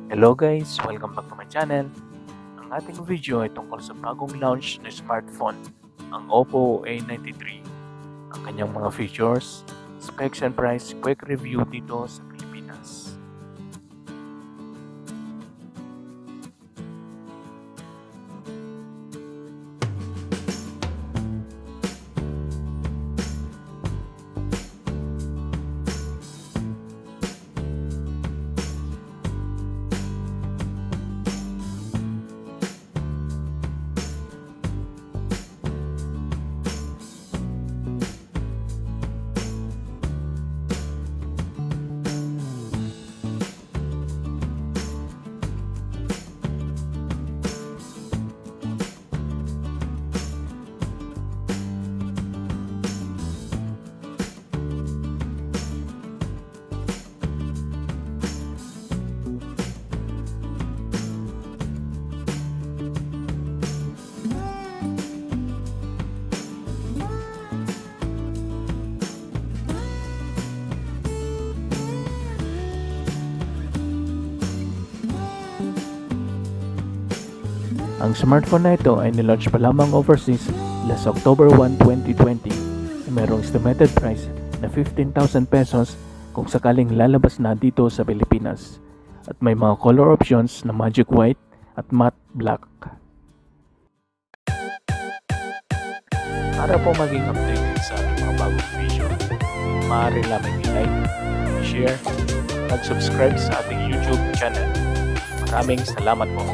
Hello guys! Welcome back to my channel. Ang ating video ay tungkol sa bagong launch na smartphone, ang Oppo A93. Ang kanyang mga features, specs and price, quick review dito sa Pilipinas. Ang smartphone na ito ay nilaunch pa lamang overseas last October 1, 2020 na mayroong estimated price na 15,000 pesos kung sakaling lalabas na dito sa Pilipinas. At may mga color options na magic white at matte black. Para po maging updated sa ating mga bagong video, maaari lamang i-like, i-share, mag-subscribe sa ating YouTube channel. Maraming salamat po.